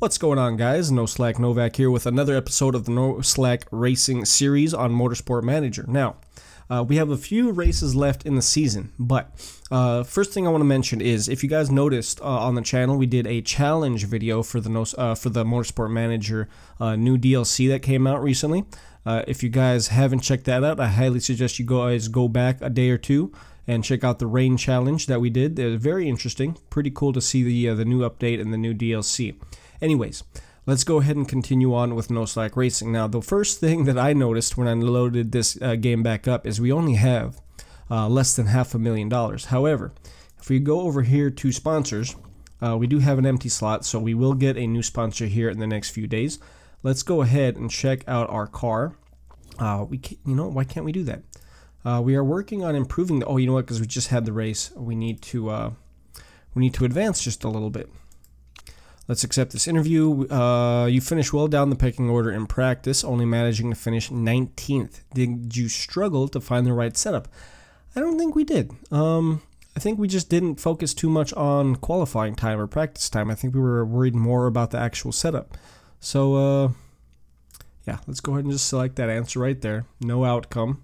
What's going on, guys? NoSlack Novak here with another episode of the NoSlack Racing series on Motorsport Manager. Now, we have a few races left in the season, but first thing I want to mention is, if you guys noticed on the channel, we did a challenge video for the Motorsport Manager new DLC that came out recently. If you guys haven't checked that out, I highly suggest you guys go back a day or two and check out the rain challenge that we did. It was very interesting, pretty cool to see the new update and the new DLC. Anyways, let's go ahead and continue on with NoSlack Racing. Now, the first thing that I noticed when I loaded this game back up is we only have less than $500,000. However, if we go over here to sponsors, we do have an empty slot, so we will get a new sponsor here in the next few days. Let's go ahead and check out our car. Why can't we do that? We are working on improving the. Oh, you know what? Because we just had the race, we need to advance just a little bit. Let's accept this interview. You finished well down the pecking order in practice, only managing to finish 19th. Did you struggle to find the right setup? I don't think we did. I think we just didn't focus too much on qualifying time or practice time. I think we were worried more about the actual setup. So, yeah, let's go ahead and just select that answer right there. No outcome.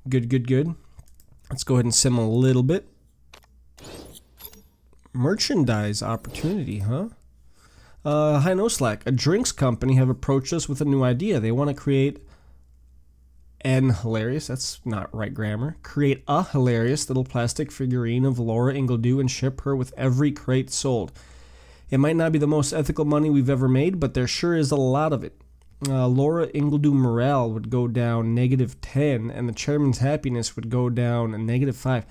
Good, good, good. Let's go ahead and sim a little bit. Merchandise opportunity, huh? Hi NoSlack. A drinks company have approached us with a new idea. They want to create hilarious, that's not right grammar. Create a hilarious little plastic figurine of Laura Ingledew and ship her with every crate sold. It might not be the most ethical money we've ever made, but there sure is a lot of it. Laura Ingledew morale would go down -10, and the chairman's happiness would go down -5.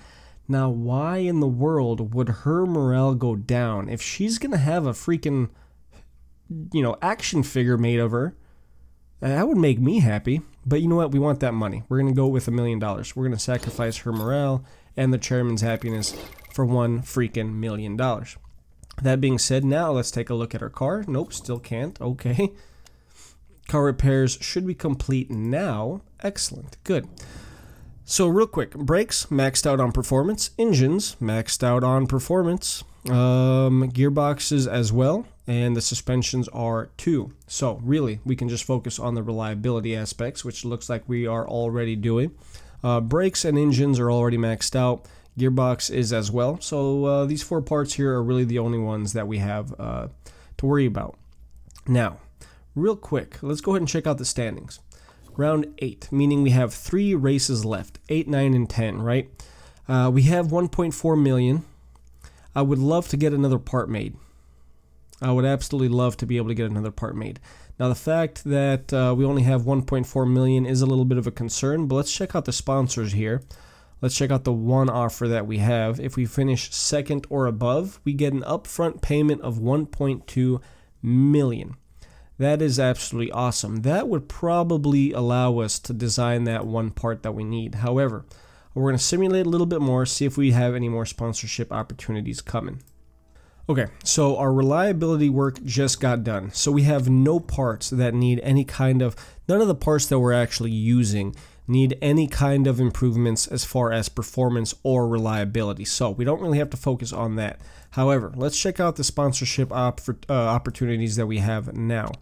Now, why in the world would her morale go down? If she's gonna have a freaking, action figure made of her, that would make me happy. But you know what? We want that money. We're gonna go with $1 million. We're gonna sacrifice her morale and the chairman's happiness for $1 freaking million. That being said, now let's take a look at her car. Nope, still can't. Okay. Car repairs should be complete now. Excellent. Good. So real quick, brakes maxed out on performance, engines maxed out on performance, gearboxes as well, and the suspensions are too. So really, we can just focus on the reliability aspects, which looks like we are already doing. Brakes and engines are already maxed out. Gearbox is as well. So these 4 parts here are really the only ones that we have to worry about. Now, real quick, let's go ahead and check out the standings. Round 8, meaning we have 3 races left, 8, 9, and 10, right? We have 1.4 million. I would love to get another part made. I would absolutely love to be able to get another part made. Now, the fact that we only have 1.4 million is a little bit of a concern, but let's check out the sponsors here. Let's check out the one offer that we have. If we finish 2nd or above, we get an upfront payment of 1.2 million. That is absolutely awesome. That would probably allow us to design that one part that we need. However, we're going to simulate a little bit more, see if we have any more sponsorship opportunities coming. Okay, so our reliability work just got done. So we have no parts that need any kind of, none of the parts that we're actually using need any kind of improvements as far as performance or reliability. So we don't really have to focus on that. However, let's check out the sponsorship opportunities that we have now.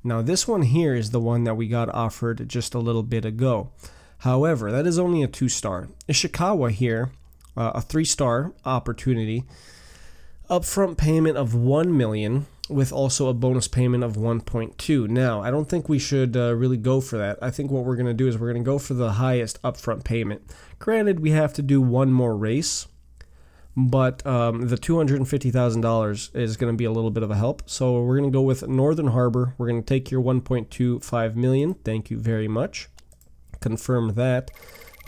Now, this one here is the one that we got offered just a little bit ago. However, that is only a 2-star. Ishikawa here, a 3-star opportunity. Upfront payment of 1 million with also a bonus payment of 1.2. Now, I don't think we should really go for that. I think what we're going to do is we're going to go for the highest upfront payment. Granted, we have to do one more race, but the $250,000 is going to be a little bit of a help. So we're going to go with Northern Harbor. We're going to take your 1.25 million. Thank you very much. Confirm that.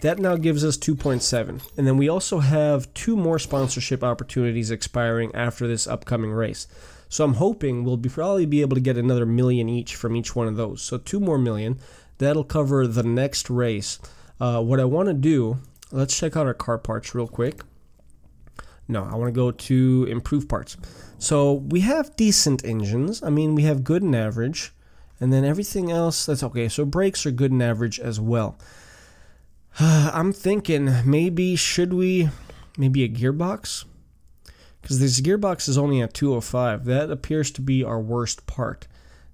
That now gives us 2.7. And then we also have 2 more sponsorship opportunities expiring after this upcoming race. So I'm hoping we'll probably be able to get another million each from each one of those. So 2 more million. That'll cover the next race. What I want to do, let's check out our car parts real quick. No, I want to go to improve parts. So we have decent engines. I mean, we have good and average. And then everything else, that's okay. So brakes are good and average as well. I'm thinking maybe a gearbox? because this gearbox is only at 205. That appears to be our worst part.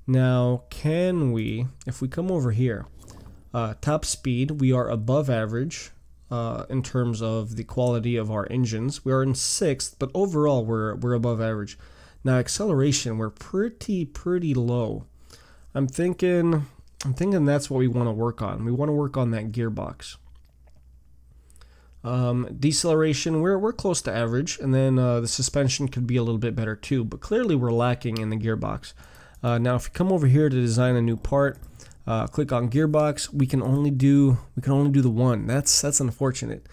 Now, can we, if we come over here, top speed, we are above average in terms of the quality of our engines. We are in 6th, but overall we're above average. Now, acceleration, we're pretty low. I'm thinking that's what we want to work on. We want to work on that gearbox. Deceleration, we're close to average, and then the suspension could be a little bit better too, but clearly we're lacking in the gearbox. Now if you come over here to design a new part, click on gearbox, we can only do the one. That's unfortunate.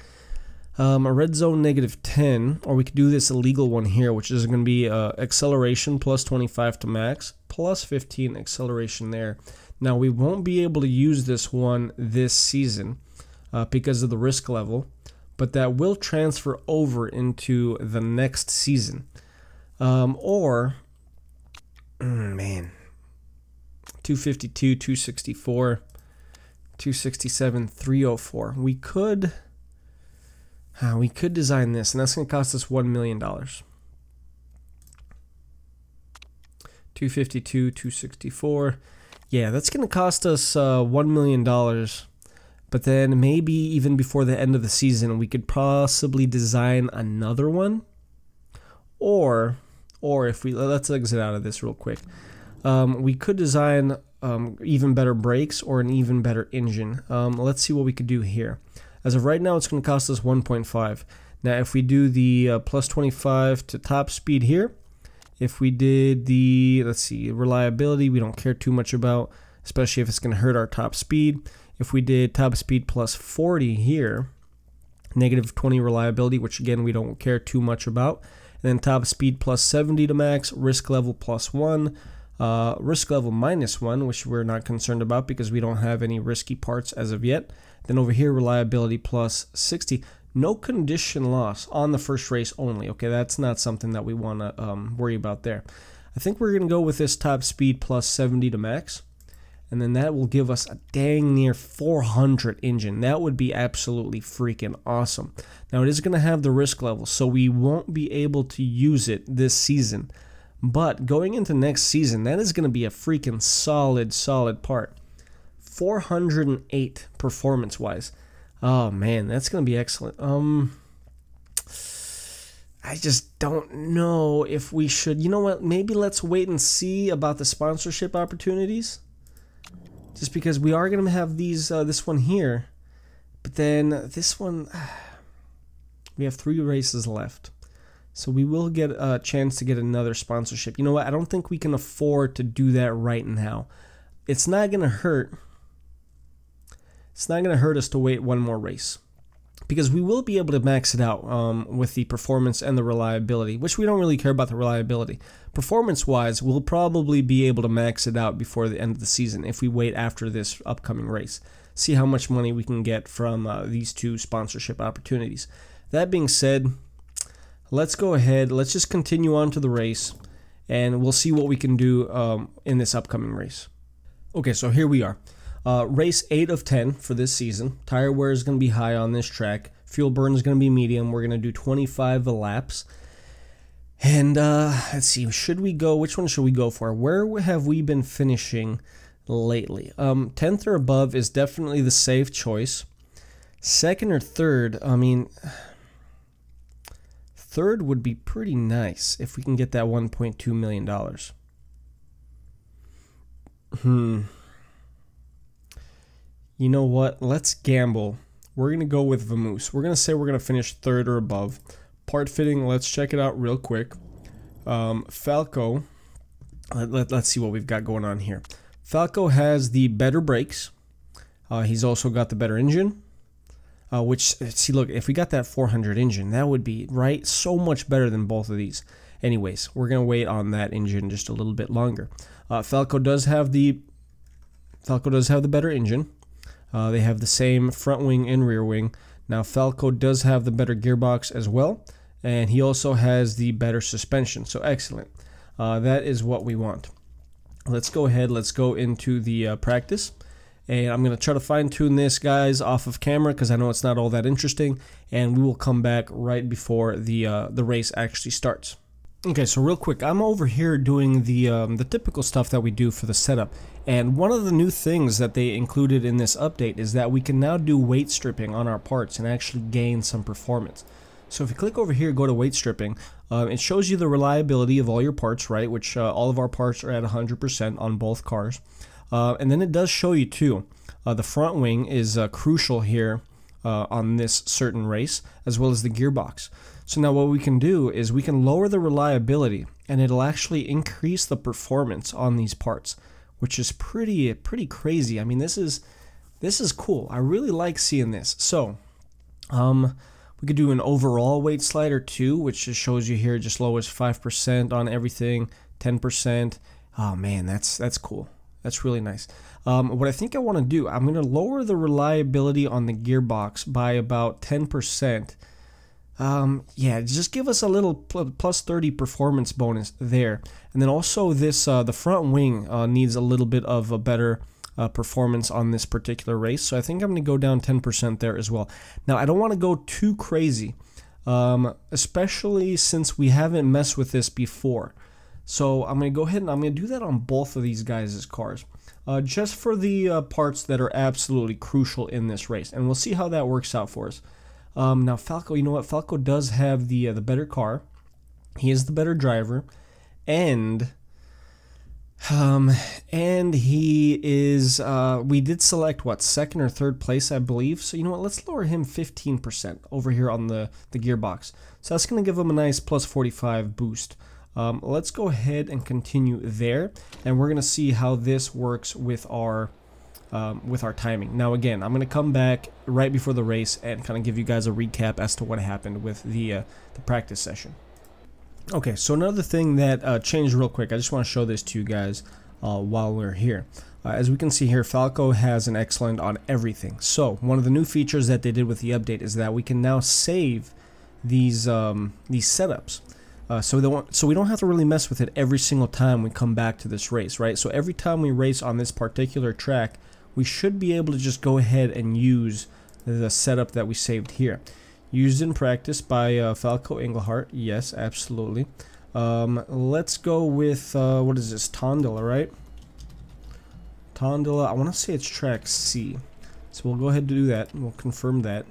A red zone -10, or we could do this illegal one here, which is going to be acceleration plus 25 to max, plus 15 acceleration there. Now we won't be able to use this one this season because of the risk level, but that will transfer over into the next season. Man, 252, 264, 267, 304. We could design this, and that's going to cost us $1 million. 252, 264. Yeah, that's going to cost us $1 million. But then maybe even before the end of the season, we could possibly design another one. Or if we, let's exit out of this real quick. We could design even better brakes or an even better engine. Let's see what we could do here. As of right now, it's going to cost us 1.5. Now, if we do the plus 25 to top speed here, if we did the, let's see, reliability, we don't care too much about, especially if it's going to hurt our top speed. If we did top speed plus 40 here, -20 reliability, which again we don't care too much about. And then top speed plus 70 to max, risk level plus 1, risk level -1, which we're not concerned about because we don't have any risky parts as of yet. Then over here, reliability plus 60. No condition loss on the first race only. Okay, that's not something that we want to worry about there. I think we're going to go with this top speed plus 70 to max. And then that will give us a dang near 400 engine. That would be absolutely freaking awesome. Now, it is going to have the risk level, so we won't be able to use it this season. But going into next season, that is going to be a freaking solid part. 408 performance-wise. Oh, man, that's going to be excellent. I just don't know if we should... You know what? Maybe let's wait and see about the sponsorship opportunities. Just because we are going to have these, this one here, but then this one, we have 3 races left. So we will get a chance to get another sponsorship. You know what? I don't think we can afford to do that right now. It's not going to hurt. It's not going to hurt us to wait one more race. Because we will be able to max it out with the performance and the reliability, which we don't really care about the reliability. Performance-wise, we'll probably be able to max it out before the end of the season if we wait after this upcoming race. See how much money we can get from these 2 sponsorship opportunities. That being said, let's go ahead. Let's just continue on to the race, and we'll see what we can do in this upcoming race. Okay, so here we are. Race 8 of 10 for this season. Tire wear is going to be high on this track. Fuel burn is going to be medium. We're going to do 25 laps. And let's see, should we go, which one should we go for? Where have we been finishing lately? 10th or above is definitely the safe choice. 2nd or 3rd, I mean, 3rd would be pretty nice if we can get that $1.2 million. You know what? Let's gamble. We're going to go with Vamoose. We're going to say we're going to finish 3rd or above. Part fitting, let's check it out real quick. Falco, let's see what we've got going on here. Falco has the better brakes. He's also got the better engine. Which, see, look, if we got that 400 engine, that would be, right, so much better than both of these. Anyways, we're going to wait on that engine just a little bit longer. Falco does have the better engine. They have the same front wing and rear wing. Now, Falco does have the better gearbox as well, and he also has the better suspension. So, excellent. That is what we want. Let's go ahead. Let's go into the practice, And I'm going to try to fine tune this, guys, off of camera because I know it's not all that interesting. And we will come back right before the race actually starts. Okay, so real quick, I'm over here doing the typical stuff that we do for the setup. And one of the new things that they included in this update is that we can now do weight stripping on our parts and actually gain some performance. So if you click over here, go to weight stripping, it shows you the reliability of all your parts, right? Which all of our parts are at 100% on both cars. And then it does show you too, the front wing is crucial here on this certain race, as well as the gearbox. So now what we can do is we can lower the reliability and it'll actually increase the performance on these parts, which is pretty crazy. I mean, this is cool. I really like seeing this. So we could do an overall weight slider too, which just shows you here just lowers 5% on everything, 10%. Oh man, that's cool. That's really nice. What I think I want to do, I'm going to lower the reliability on the gearbox by about 10%. Yeah, just give us a little plus 30 performance bonus there. And then also this, the front wing needs a little bit of a better performance on this particular race. So I think I'm going to go down 10% there as well. Now, I don't want to go too crazy, especially since we haven't messed with this before. So I'm going to go ahead and I'm going to do that on both of these guys' cars. Just for the parts that are absolutely crucial in this race. And we'll see how that works out for us. Now Falco, you know what? Falco does have the better car. He is the better driver. And he is, we did select, what, second or third place, I believe. So you know what? Let's lower him 15% over here on the gearbox. So that's going to give him a nice plus 45 boost. Let's go ahead and continue there, and we're going to see how this works with our timing. Now again, I'm going to come back right before the race and kind of give you guys a recap as to what happened with the practice session. Okay, so another thing that changed real quick, I just want to show this to you guys while we're here. As we can see here, Falco has an excellent on everything. So one of the new features that they did with the update is that we can now save these setups. So we don't have to really mess with it every single time we come back to this race, right? So every time we race on this particular track, we should be able to just go ahead and use the setup that we saved here. Used in practice by Falco Engelhart. Yes, absolutely. Let's go with, what is this, Tondela, right? Tondela, I want to say it's track C. So we'll go ahead and do that. We'll confirm that.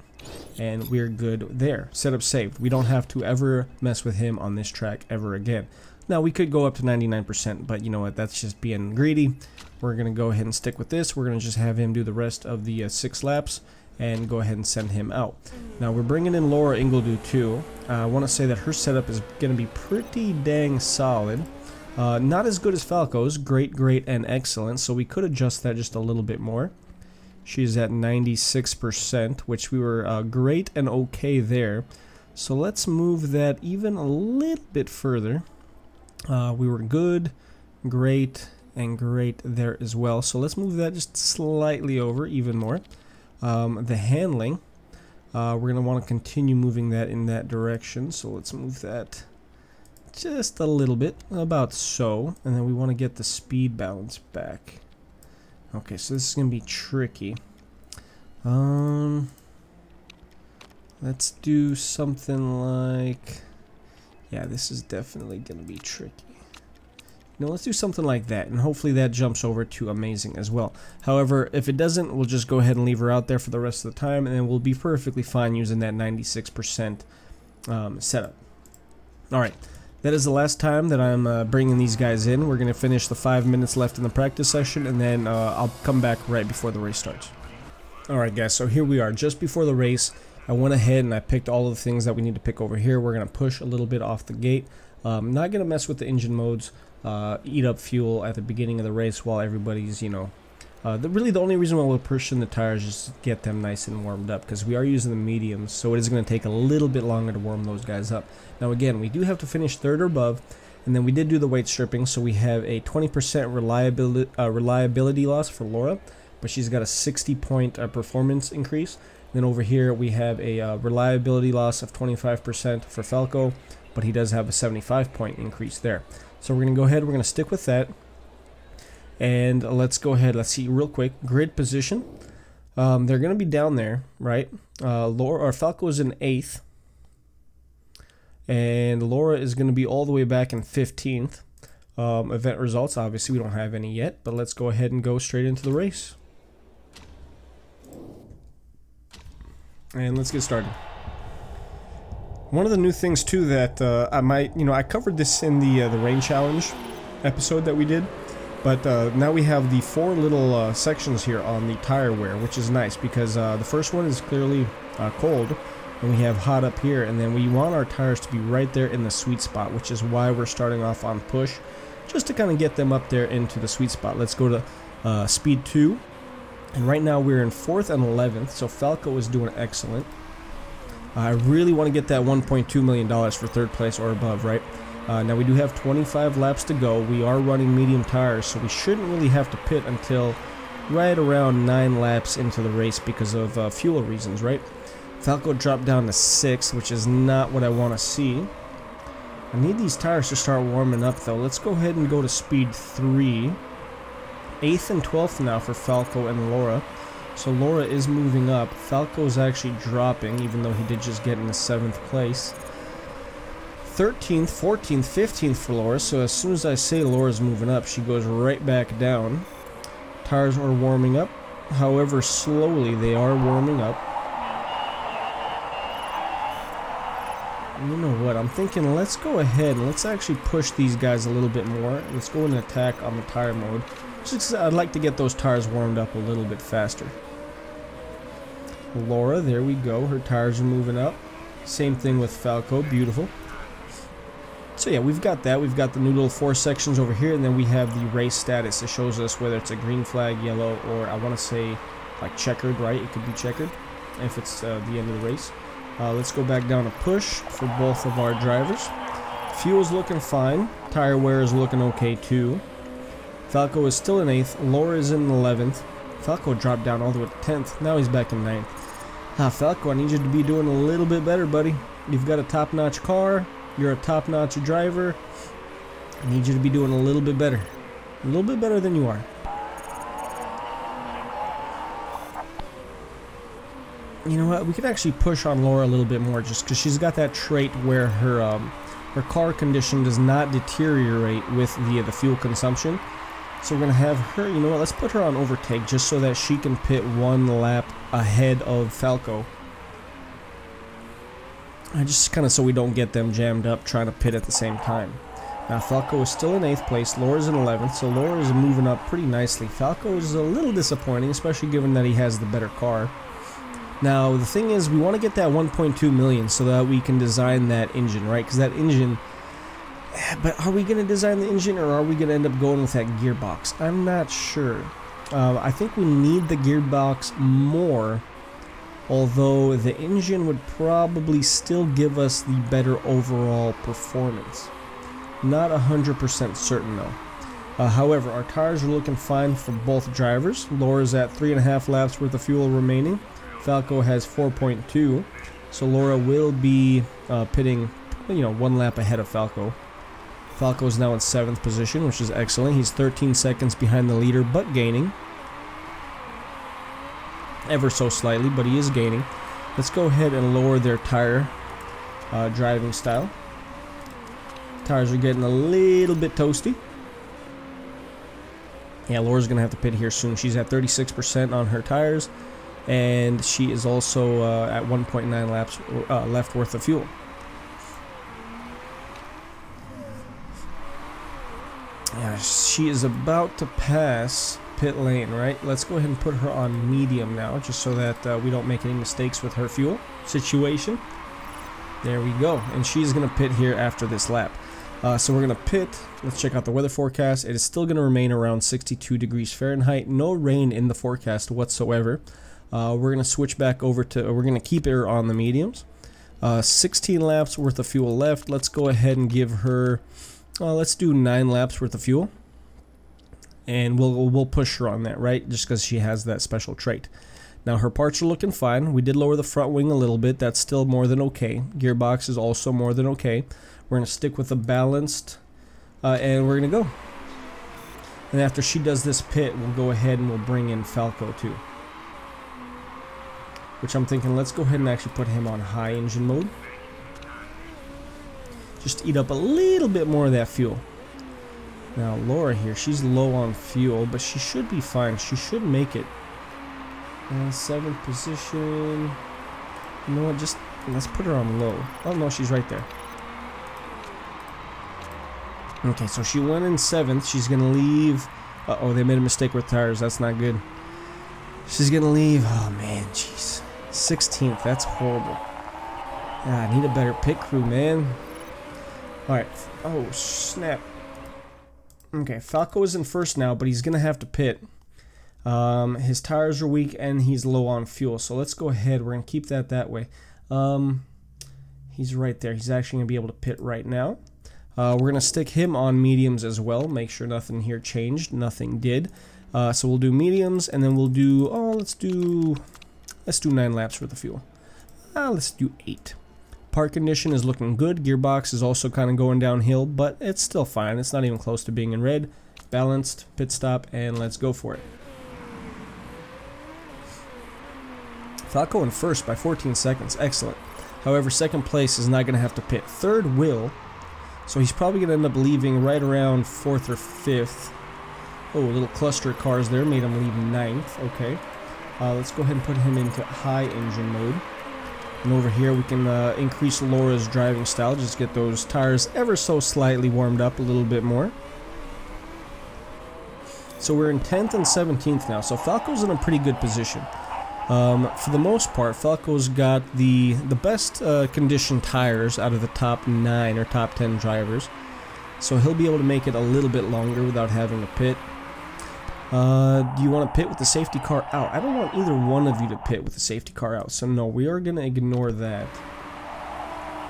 And we're good there. Setup saved. We don't have to ever mess with him on this track ever again. Now we could go up to 99%, but you know what, that's just being greedy. We're going to go ahead and stick with this. We're going to just have him do the rest of the 6 laps and go ahead and send him out. Now we're bringing in Laura Ingledew too. I want to say that her setup is going to be pretty dang solid. Not as good as Falco's, great, and excellent, so we could adjust that just a little bit more. She's at 96%, which we were great and okay there. So let's move that even a little bit further. We were good, great, and great there as well. So let's move that just slightly over, even more. The handling, we're going to want to continue moving that in that direction. So let's move that just a little bit, about so. And then we want to get the speed balance back. Okay, so this is going to be tricky. Let's do something like... Yeah, this is definitely going to be tricky. No, let's do something like that, and hopefully that jumps over to amazing as well. However, if it doesn't, we'll just go ahead and leave her out there for the rest of the time, and then we'll be perfectly fine using that 96% setup. Alright. That is the last time that I'm bringing these guys in. We're going to finish the 5 minutes left in the practice session, and then I'll come back right before the race starts. Alright guys, so here we are, just before the race. I went ahead and I picked all of the things that we need to pick over here. We're going to push a little bit off the gate. Not going to mess with the engine modes, eat up fuel at the beginning of the race while everybody's, you know... really the only reason why we're pushing the tires is to get them nice and warmed up, because we are using the mediums, so it is going to take a little bit longer to warm those guys up. Now again, we do have to finish third or above, and then we did do the weight stripping, so we have a 20% reliability loss for Laura, but she's got a 60-point performance increase. Then over here we have a reliability loss of 25% for Falco, but he does have a 75-point increase there. So we're going to go ahead, we're going to stick with that. And let's go ahead. Let's see real quick. Grid position. They're going to be down there, right? Falco is in 8th. And Laura is going to be all the way back in 15th. Event results, obviously we don't have any yet, but let's go ahead and go straight into the race. And let's get started. One of the new things too that I covered this in the rain challenge episode that we did, but now we have the 4 little sections here on the tire wear, which is nice because the first one is clearly cold, and we have hot up here, and then we want our tires to be right there in the sweet spot, which is why we're starting off on push, just to kind of get them up there into the sweet spot. Let's go to speed 2, and right now we're in 4th and 11th, so Falco is doing excellent. I really want to get that $1.2 million for 3rd place or above, right? Now we do have 25 laps to go. We are running medium tires, so we shouldn't really have to pit until right around 9 laps into the race because of fuel reasons, right? Falco dropped down to 6th, which is not what I want to see. I need these tires to start warming up though. Let's go ahead and go to speed 3. 8th and 12th now for Falco and Laura. So Laura is moving up. Falco is actually dropping, even though he did just get in the 7th place. 13th, 14th, 15th for Laura. So as soon as I say Laura's moving up, she goes right back down. Tires are warming up. However, slowly they are warming up. You know what, I'm thinking let's go ahead and let's actually push these guys a little bit more. Let's go and attack on the tire mode. Just I'd like to get those tires warmed up a little bit faster. Laura, there we go, her tires are moving up. Same thing with Falco, beautiful. So yeah, we've got that. We've got the new little 4 sections over here, and then we have the race status. It shows us whether it's a green flag, yellow, or I want to say like checkered, right? It could be checkered if it's the end of the race. Let's go back down to push for both of our drivers. Fuel's looking fine. Tire wear is looking okay too. Falco is still in 8th. Laura is in 11th. Falco dropped down all the way to 10th. Now he's back in 9th. Falco, I need you to be doing a little bit better, buddy. You've got a top-notch car. You're a top-notch driver. I need you to be doing a little bit better. A little bit better than you are. You know what? We could actually push on Laura a little bit more, just because she's got that trait where her car condition does not deteriorate with the fuel consumption. So we're gonna have her. You know what? Let's put her on overtake just so that she can pit 1 lap ahead of Falco. Just kind of so we don't get them jammed up trying to pit at the same time. Now Falco is still in 8th place. Laura's in 11th, so Laura is moving up pretty nicely. Falco is a little disappointing, especially given that he has the better car. Now, the thing is, we want to get that 1.2 million so that we can design that engine, right? Because that engine... But are we going to design the engine, or are we going to end up going with that gearbox? I'm not sure. I think we need the gearbox more, although the engine would probably still give us the better overall performance. Not 100% certain, though. However, our tires are looking fine for both drivers. Laura's at 3.5 laps worth of fuel remaining. Falco has 4.2, so Laura will be pitting, 1 lap ahead of Falco. Falco is now in 7th position, which is excellent. He's 13 seconds behind the leader, but gaining. Ever so slightly, but he is gaining. Let's go ahead and lower their tire driving style. Tires are getting a little bit toasty. Yeah, Laura's going to have to pit here soon. She's at 36% on her tires. And she is also at 1.9 laps left worth of fuel. Yeah, she is about to pass pit lane, right? Let's go ahead and put her on medium now, just so that we don't make any mistakes with her fuel situation. There we go. And she's going to pit here after this lap. So we're going to pit. Let's check out the weather forecast. It is still going to remain around 62 degrees Fahrenheit. No rain in the forecast whatsoever. We're going to switch back over to, we're going to keep her on the mediums. 16 laps worth of fuel left. Let's go ahead and give her, let's do 9 laps worth of fuel. And we'll push her on that, right? Just because she has that special trait. Now her parts are looking fine. We did lower the front wing a little bit. That's still more than okay. Gearbox is also more than okay. We're going to stick with a balanced, and we're going to go. And after she does this pit, we'll go ahead and we'll bring in Falco too. Which I'm thinking, let's go ahead and actually put him on high engine mode. Just eat up a little bit more of that fuel. Now Laura here, she's low on fuel, but she should be fine. She should make it. 7th position. You know what, just let's put her on low. Oh no, she's right there. Okay, so she went in 7th. She's gonna leave. Uh-oh, they made a mistake with tires. That's not good. She's gonna leave. Oh man, jeez. 16th, that's horrible. Ah, I need a better pit crew, man. Alright. Oh, snap. Okay, Falco is in first now, but he's gonna have to pit. His tires are weak and he's low on fuel, so let's go ahead. We're gonna keep that way. He's right there. He's actually gonna be able to pit right now. We're gonna stick him on mediums as well. Make sure nothing here changed. Nothing did. So we'll do mediums, and then we'll do. Oh, let's do 9 laps worth of fuel. Let's do 8. Park condition is looking good. Gearbox is also kind of going downhill, but it's still fine. It's not even close to being in red. Balanced, pit stop, and let's go for it. Falco in first by 14 seconds. Excellent. However, second place is not going to have to pit. Third will. So he's probably going to end up leaving right around 4th or 5th. Oh, a little cluster of cars there made him leave 9th. Okay. Let's go ahead and put him into high engine mode. And over here we can increase Laura's driving style. Just get those tires ever so slightly warmed up a little bit more. So we're in 10th and 17th now. So Falco's in a pretty good position. For the most part, Falco's got the best conditioned tires out of the top 9 or top 10 drivers. So he'll be able to make it a little bit longer without having to pit. Do you want to pit with the safety car out? I don't want either one of you to pit with the safety car out. So no, we are going to ignore that.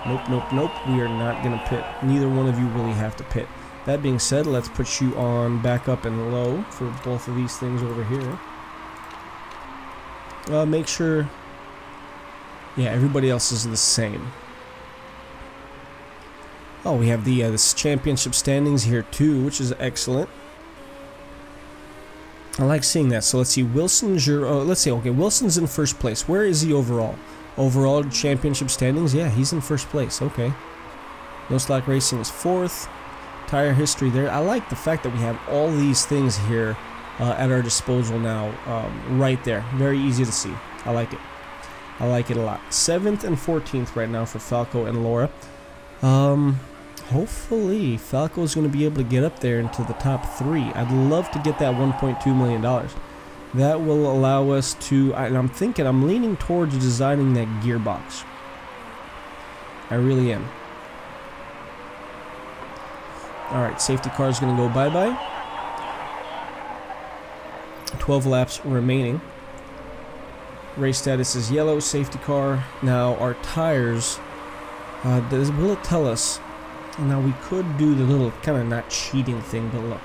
Nope, nope, nope. We are not going to pit. Neither one of you really have to pit. That being said, let's put you on backup and low for both of these things over here. Make sure, yeah, everybody else is the same. Oh, we have the this championship standings here too, which is excellent. I like seeing that. So let's see, Wilson, let's see, okay, Wilson's in first place. Where is he overall? Overall championship standings? Yeah, he's in first place. Okay. NoSlack Racing is 4th. Tire history there. I like the fact that we have all these things here at our disposal now, right there. Very easy to see. I like it. I like it a lot. 7th and 14th right now for Falco and Laura. Hopefully Falco's going to be able to get up there into the top 3. I'd love to get that $1.2 million. That will allow us to, and I'm leaning towards designing that gearbox. I really am. Alright, safety car is going to go bye-bye. 12 laps remaining. Race status is yellow, safety car. Now our tires, will it tell us? Now we could do the little kind of not cheating thing, but look,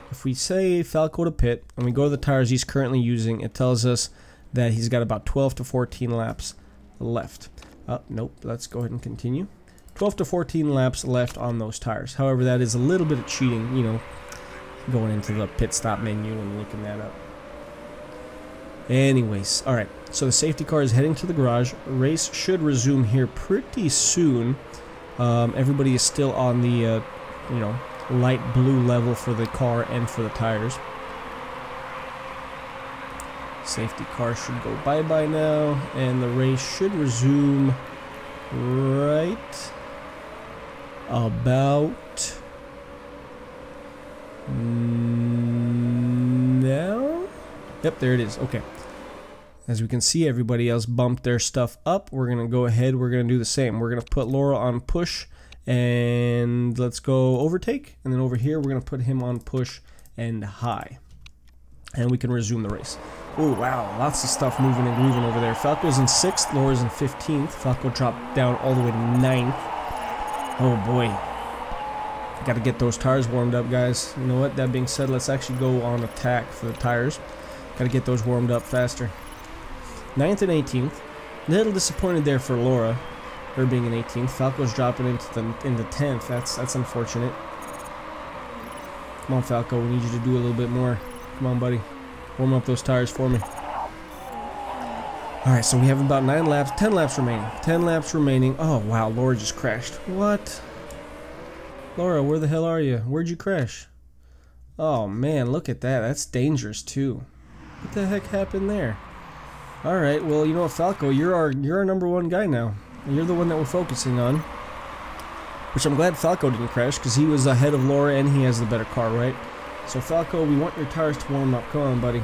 if we say Falco to pit and we go to the tires he's currently using, it tells us that he's got about 12 to 14 laps left. Nope, let's go ahead and continue. 12 to 14 laps left on those tires. However, that is a little bit of cheating, you know, going into the pit stop menu and looking that up. Anyways, alright, so the safety car is heading to the garage. Race should resume here pretty soon. Everybody is still on the, you know, light blue level for the car and for the tires. Safety car should go bye-bye now, and the race should resume right about now. Yep, there it is. Okay. As we can see, everybody else bumped their stuff up. We're going to go ahead. We're going to do the same. We're going to put Laura on push, and let's go overtake. And then over here, we're going to put him on push and high. And we can resume the race. Oh, wow. Lots of stuff moving and grooving over there. Falco's in 6th. Laura's in 15th. Falco dropped down all the way to 9th. Oh, boy. Got to get those tires warmed up, guys. You know what? That being said, let's actually go on attack for the tires. Got to get those warmed up faster. 9th and 18th. A little disappointed there for Laura, her being in 18th. Falco's dropping into 10th. That's unfortunate. Come on, Falco, we need you to do a little bit more. Come on, buddy. Warm up those tires for me. Alright, so we have about 10 laps remaining. 10 laps remaining. Oh, wow, Laura just crashed. What? Laura, where the hell are you? Where'd you crash? Oh, man, look at that. That's dangerous, too. What the heck happened there? Alright, well, you know what, Falco, you're our #1 guy now. You're the one that we're focusing on. Which I'm glad Falco didn't crash, because he was ahead of Laura and he has the better car, right? So, Falco, we want your tires to warm up. Come on, buddy.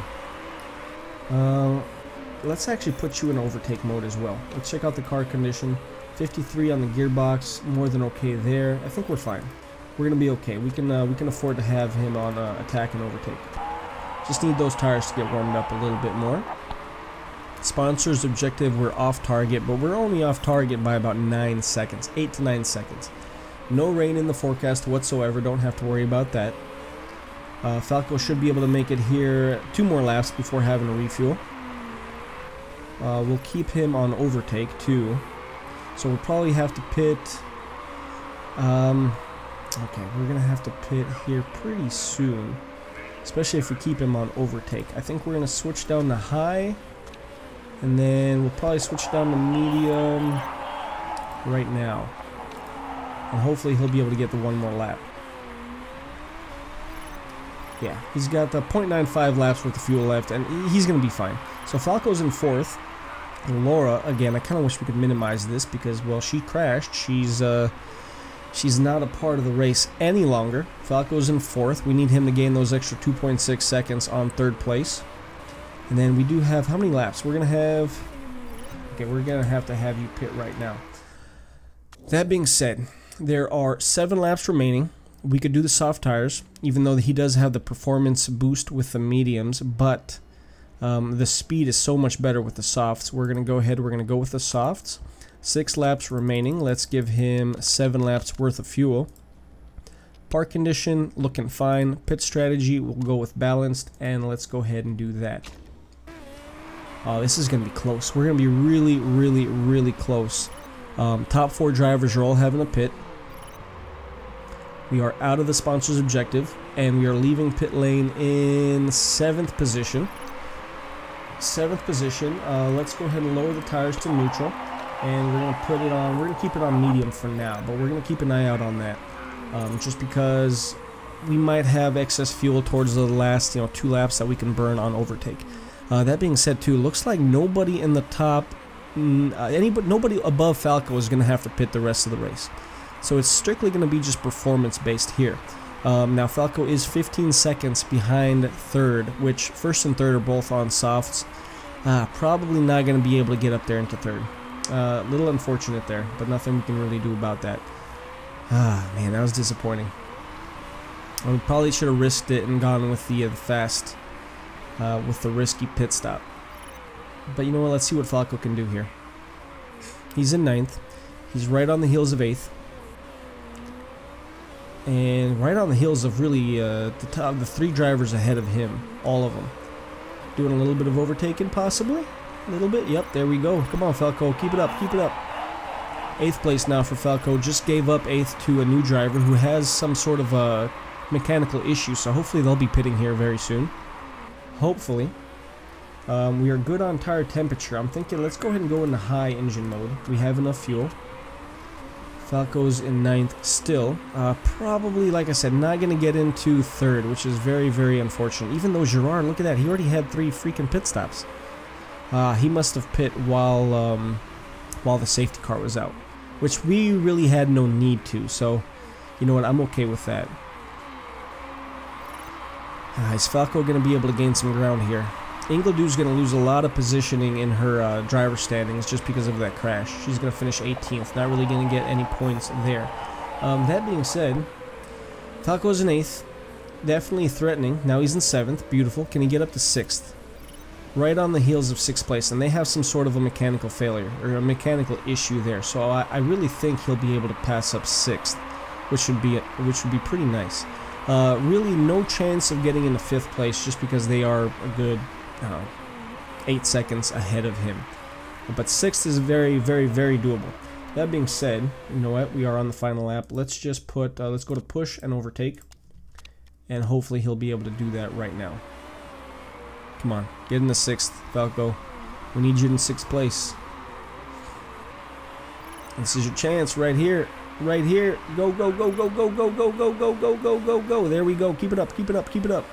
Let's actually put you in overtake mode as well. Let's check out the car condition. 53 on the gearbox, more than okay there. I think we're fine. We're gonna be okay. We can afford to have him on attack and overtake. Just need those tires to get warmed up a little bit more. Sponsor's objective, we're off target, but we're only off target by about 9 seconds, 8 to 9 seconds. No rain in the forecast whatsoever. Don't have to worry about that. Falco should be able to make it here 2 more laps before having a refuel. We'll keep him on overtake too, so we'll probably have to pit. Okay, we're gonna have to pit here pretty soon, especially if we keep him on overtake. I think we're gonna switch down to high, and then we'll probably switch down to medium right now, and hopefully he'll be able to get the 1 more lap. Yeah, he's got the 0.95 laps worth of fuel left, and he's gonna be fine. So Falco's in 4th. Laura, again, I kind of wish we could minimize this because, well, she crashed. She's not a part of the race any longer. Falco's in 4th. We need him to gain those extra 2.6 seconds on 3rd place. And then we do have, how many laps? We're gonna have, okay, we're gonna have to have you pit right now. That being said, there are 7 laps remaining. We could do the soft tires, even though he does have the performance boost with the mediums, but the speed is so much better with the softs. We're going to go ahead, we're going to go with the softs. 6 laps remaining. Let's give him 7 laps worth of fuel. Park condition, looking fine. Pit strategy, we'll go with balanced, and let's go ahead and do that. Oh, this is going to be close. We're going to be really, really, really close. Top 4 drivers are all having a pit. We are out of the sponsor's objective, and we are leaving pit lane in 7th position. 7th position. Let's go ahead and lower the tires to neutral, and we're gonna put it on. We're gonna keep it on medium for now, but we're gonna keep an eye out on that, just because we might have excess fuel towards the last, 2 laps that we can burn on overtake. That being said, too, looks like nobody in the top, nobody above Falco is gonna have to pit the rest of the race. So it's strictly going to be just performance based here. Now Falco is 15 seconds behind 3rd, which 1st and 3rd are both on softs. Probably not going to be able to get up there into 3rd. Little unfortunate there, but nothing we can really do about that. Man, that was disappointing. We probably should have risked it and gone with the fast, with the risky pit stop. But you know what, let's see what Falco can do here. He's in 9th. He's right on the heels of 8th. And right on the heels of really the 3 drivers ahead of him, all of them. Doing a little bit of overtaking, possibly? A little bit? Yep, there we go. Come on, Falco, keep it up, keep it up. 8th place now for Falco. Just gave up 8th to a new driver who has some sort of a mechanical issue, so hopefully they'll be pitting here very soon. Hopefully. We are good on tire temperature. I'm thinking let's go ahead and go into high engine mode. We have enough fuel. Falco's in 9th still. Probably, like I said, not going to get into 3rd, which is very, very unfortunate. Even though Gerard, look at that, he already had 3 freaking pit stops. He must have pit while the safety car was out, which we really had no need to, so you know what, I'm okay with that. Is Falco going to be able to gain some ground here? Ingledew's going to lose a lot of positioning in her driver standings just because of that crash. She's going to finish 18th, not really going to get any points there. That being said, Falco's in 8th, definitely threatening. Now he's in 7th, beautiful. Can he get up to 6th? Right on the heels of 6th place, and they have some sort of a mechanical failure, or a mechanical issue there, so I really think he'll be able to pass up 6th, which would be pretty nice. Really no chance of getting into 5th place just because they are a good 8 seconds ahead of him. But 6th is very, very, very doable. That being said, you know what? We are on the final lap. Let's just put, let's go to push and overtake. and hopefully he'll be able to do that right now. Come on, get in the 6th, Falco. We need you in 6th place. This is your chance right here. Right here. Go, go, go, go, go, go, go, go, go, go, go, go, go. There we go. Keep it up, keep it up, keep it up.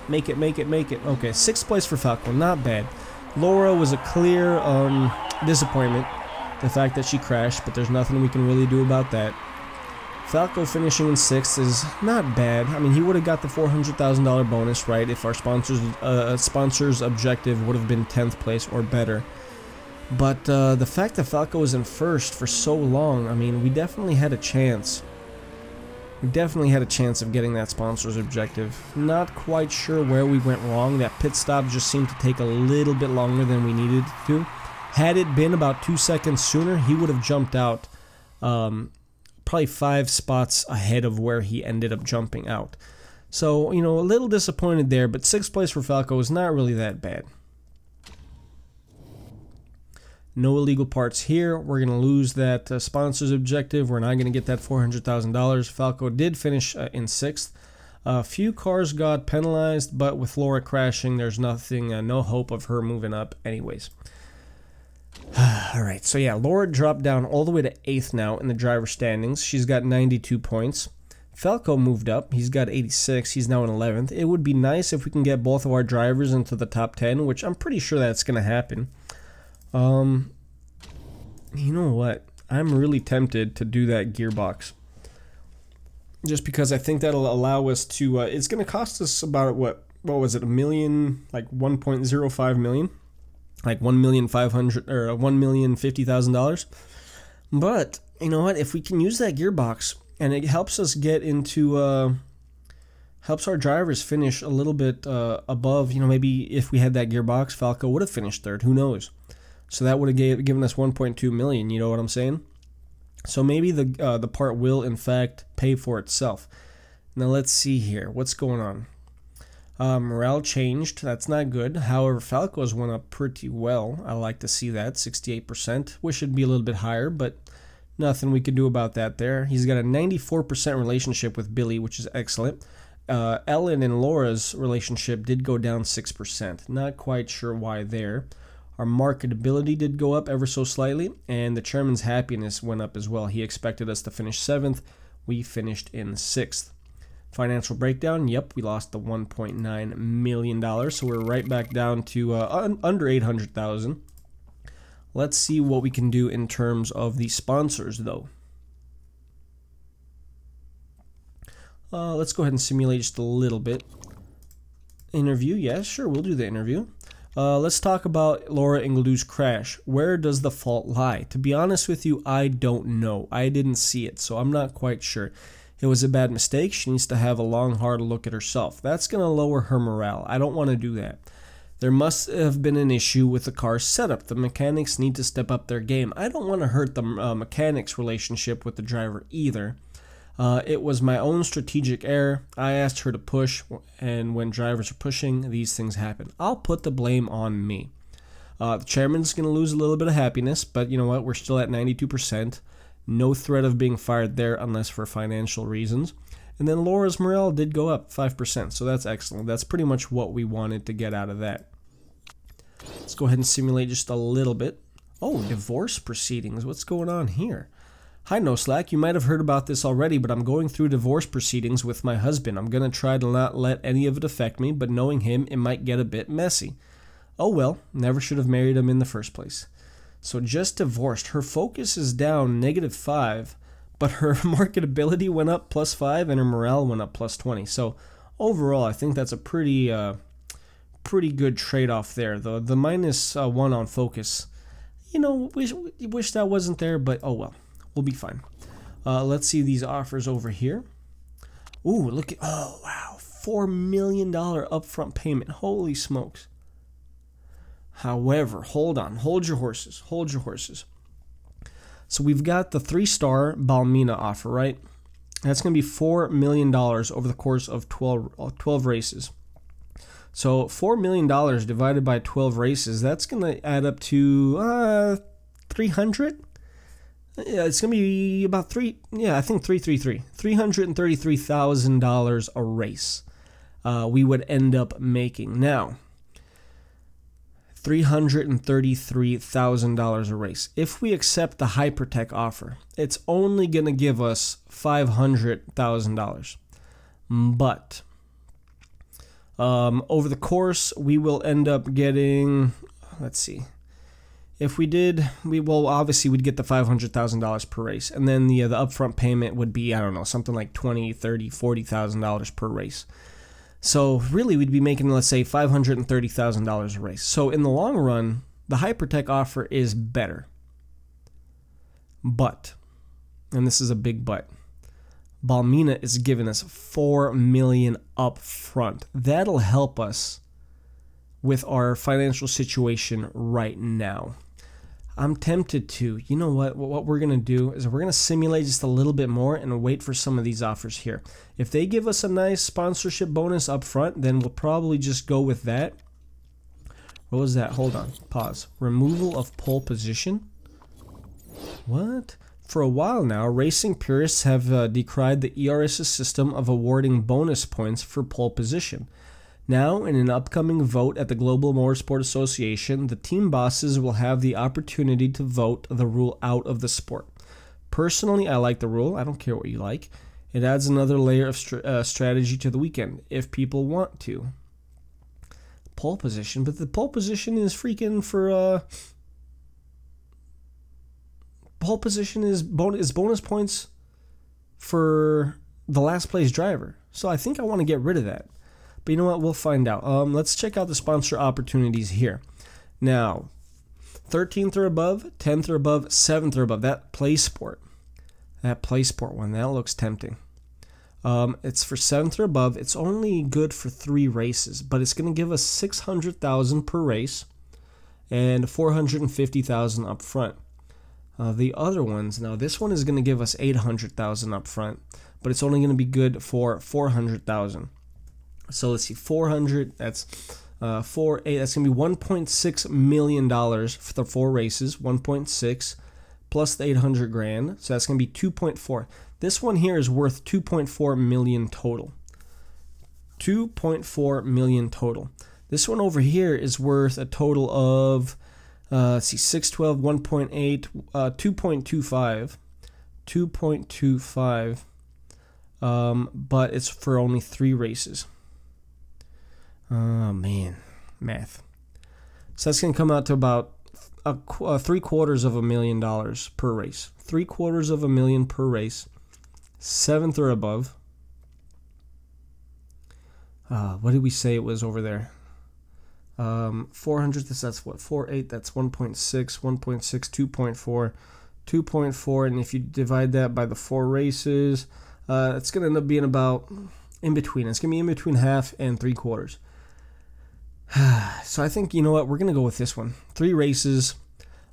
Make it, make it, make it. Okay, 6th place for Falco. Not bad. Laura was a clear disappointment. The fact that she crashed, but there's nothing we can really do about that. Falco finishing in 6th is not bad. I mean, he would have got the $400,000 bonus, right, if our sponsor's objective would have been 10th place or better. But the fact that Falco was in 1st for so long, I mean, we definitely had a chance. We definitely had a chance of getting that sponsor's objective. Not quite sure where we went wrong. That pit stop just seemed to take a little bit longer than we needed it to. Had it been about 2 seconds sooner, he would have jumped out probably 5 spots ahead of where he ended up jumping out. So, you know, a little disappointed there, but 6th place for Falco is not really that bad. No illegal parts here. We're going to lose that sponsor's objective. We're not going to get that $400,000. Falco did finish in 6th. A few cars got penalized, but with Laura crashing, there's nothing, no hope of her moving up anyways. Alright, so yeah, Laura dropped down all the way to 8th now in the driver standings. She's got 92 points. Falco moved up. He's got 86. He's now in 11th. It would be nice if we can get both of our drivers into the top 10, which I'm pretty sure that's going to happen. You know what? I'm really tempted to do that gearbox. Just because I think that'll allow us to, it's going to cost us about, what was it, $1 million, like 1.05 million? Like $1,500,000 or $1,050,000. But, you know what? If we can use that gearbox, and it helps us get into, helps our drivers finish a little bit above, you know, maybe if we had that gearbox, Falco would have finished 3rd. Who knows? So that would have given us 1.2 million, you know what I'm saying? So maybe the part will, in fact, pay for itself. Now let's see here. What's going on? Morale changed. That's not good. However, Falco's went up pretty well. I like to see that, 68%. Wish it'd be a little bit higher, but nothing we could do about that there. He's got a 94% relationship with Billy, which is excellent. Ellen and Laura's relationship did go down 6%. Not quite sure why there. Our marketability did go up ever so slightly, and the chairman's happiness went up as well. He expected us to finish 7th. We finished in 6th. Financial breakdown, yep, we lost the $1.9 million, so we're right back down to under $800,000. Let's see what we can do in terms of the sponsors, though. Let's go ahead and simulate just a little bit. Interview, yes, sure, we'll do the interview. Let's talk about Laura Ingledew's crash. Where does the fault lie? To be honest with you, I don't know. I didn't see it, so I'm not quite sure. It was a bad mistake. She needs to have a long, hard look at herself. That's going to lower her morale. I don't want to do that. There must have been an issue with the car's setup. The mechanics need to step up their game. I don't want to hurt the mechanics' relationship with the driver either. It was my own strategic error. I asked her to push, and when drivers are pushing, these things happen. I'll put the blame on me. The chairman's going to lose a little bit of happiness, but you know what? We're still at 92%. No threat of being fired there unless for financial reasons. And then Laura's morale did go up 5%, so that's excellent. That's pretty much what we wanted to get out of that. Let's go ahead and simulate just a little bit. Oh, divorce proceedings. What's going on here? Hi, NoSlack. You might have heard about this already, but I'm going through divorce proceedings with my husband. I'm going to try to not let any of it affect me, but knowing him, it might get a bit messy. Oh well, never should have married him in the first place. So just divorced. Her focus is down -5, but her marketability went up +5 and her morale went up +20. So overall, I think that's a pretty good trade-off there. The -1 on focus, you know, wish that wasn't there, but oh well. We'll be fine. Let's see these offers over here. Ooh, look at, oh wow, $4 million upfront payment. Holy smokes. However, hold on, hold your horses. So we've got the 3-star Balmina offer, right? That's going to be $4 million over the course of 12 races. So $4 million divided by 12 races, that's going to add up to 300. Yeah, it's gonna be about I think $333,000 a race. We would end up making now. $333,000 a race. If we accept the Hypertech offer, it's only gonna give us $500,000. But over the course, we will end up getting. Let's see. If we did, obviously we'd get the $500,000 per race, and then the upfront payment would be, I don't know, something like $20,000, $30,000, $40,000 per race. So really, we'd be making, let's say, $530,000 a race. So in the long run, the Hypertech offer is better. But, and this is a big but, Balmina is giving us $4 million up front. That'll help us with our financial situation right now. I'm tempted to, you know what we're going to do is we're going to simulate just a little bit more and wait for some of these offers here. If they give us a nice sponsorship bonus up front, then we'll probably just go with that. What was that? Hold on. Pause. Removal of pole position? What? For a while now, racing purists have decried the ERS's system of awarding bonus points for pole position. Now, in an upcoming vote at the Global Motorsport Association, the team bosses will have the opportunity to vote the rule out of the sport. Personally, I like the rule. I don't care what you like. It adds another layer of strategy to the weekend, if people want to. Pole position, but the pole position is freaking for... pole position is bonus points for the last place driver. So I think I want to get rid of that. But you know what? We'll find out. Let's check out the sponsor opportunities here. Now, 13th or above, 10th or above, 7th or above. That play sport one, that looks tempting. It's for 7th or above. It's only good for 3 races, but it's going to give us $600,000 per race and $450,000 up front. The other ones, now this one is going to give us $800,000 up front, but it's only going to be good for $400,000. So let's see, 400, that's that's going to be $1.6 million for the 4 races, 1.6 plus the 800 grand. So that's going to be 2.4. This one here is worth 2.4 million total. 2.4 million total. This one over here is worth a total of, let's see, 612, 1.8, 2.25, 2.25, but it's for only 3 races. Oh man, math. So that's going to come out to about $750,000 per race. $750,000 per race. 7th or above. What did we say it was over there? 400, that's what, 4.8, that's 1.6, 2.4, 2.4, and if you divide that by the 4 races, it's going to end up being about in between. It's going to be in between half and 3/4. So I think, you know what, we're going to go with this one. 3 races,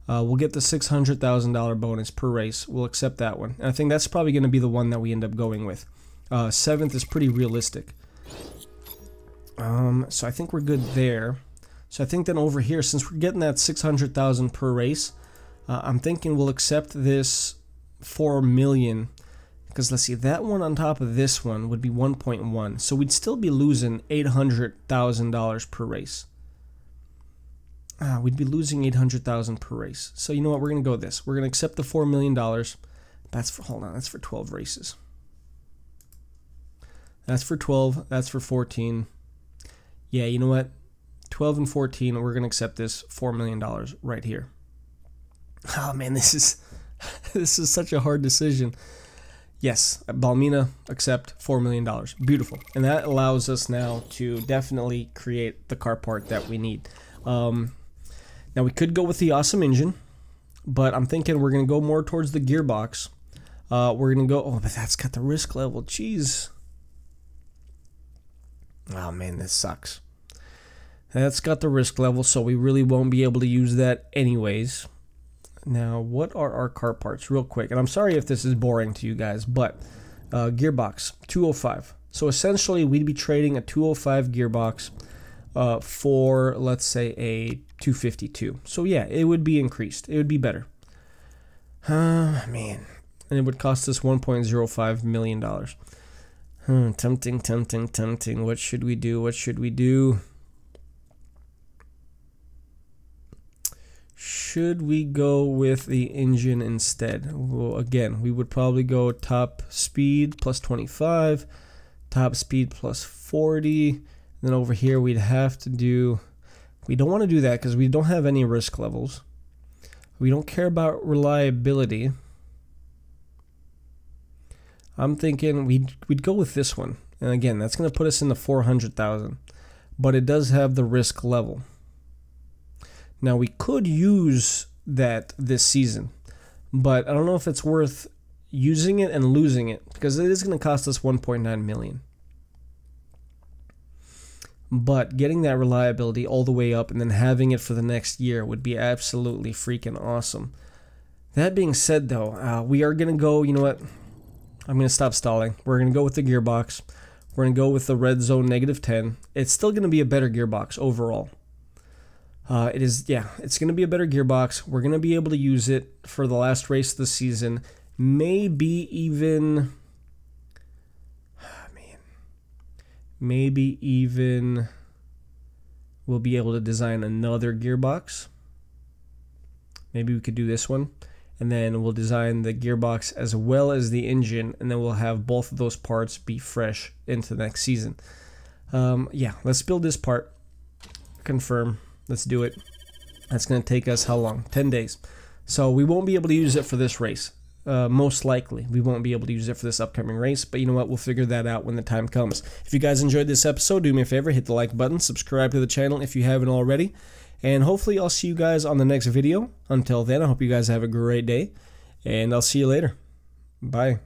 we'll get the $600,000 bonus per race. We'll accept that one. And I think that's probably going to be the one that we end up going with. 7th is pretty realistic. So I think we're good there. So I think then over here, since we're getting that $600,000 per race, I'm thinking we'll accept this $4 million. Because let's see, that one on top of this one would be 1.1. So we'd still be losing $800,000 per race. We'd be losing $800,000 per race. So you know what? We're going to go with this. We're going to accept the $4 million. That's for, hold on, that's for 12 races. That's for 12. That's for 14. Yeah, you know what? 12 and 14, we're going to accept this $4 million right here. Oh man, this is such a hard decision. Yes, Balmina, accept $4 million. Beautiful. And that allows us now to definitely create the car part that we need. Now we could go with the awesome engine, but I'm thinking we're going to go more towards the gearbox. We're going to go, oh, but that's got the risk level. Jeez. Oh man, this sucks. That's got the risk level, so we really won't be able to use that anyways. Now, what are our car parts? Real quick, and I'm sorry if this is boring to you guys, but gearbox, 205. So essentially, we'd be trading a 205 gearbox for, let's say, a 252. So yeah, it would be increased. It would be better. Man. And it would cost us $1.05 million. Tempting, tempting, tempting. What should we do? What should we do? Should we go with the engine instead? Well, again, we would probably go top speed plus 25, top speed plus 40. Then over here we'd have to do, we don't want to do that because we don't have any risk levels. We don't care about reliability. I'm thinking we'd go with this one. And again, that's going to put us in the 400,000. But it does have the risk level. Now we could use that this season, but I don't know if it's worth using it and losing it because it is going to cost us 1.9 million. But getting that reliability all the way up and then having it for the next year would be absolutely freaking awesome. That being said though, we are going to go, you know what? I'm going to stop stalling. We're going to go with the gearbox. We're going to go with the red zone -10. It's still going to be a better gearbox overall. It's going to be a better gearbox. We're going to be able to use it for the last race of the season. Maybe even we'll be able to design another gearbox. Maybe we could do this one. And then we'll design the gearbox as well as the engine. And then we'll have both of those parts be fresh into the next season. Yeah, let's build this part. Confirm. Let's do it. That's going to take us how long? 10 days. So we won't be able to use it for this race. Most likely. We won't be able to use it for this upcoming race. But you know what? We'll figure that out when the time comes. If you guys enjoyed this episode, do me a favor. Hit the like button. Subscribe to the channel if you haven't already. And hopefully I'll see you guys on the next video. Until then, I hope you guys have a great day. And I'll see you later. Bye.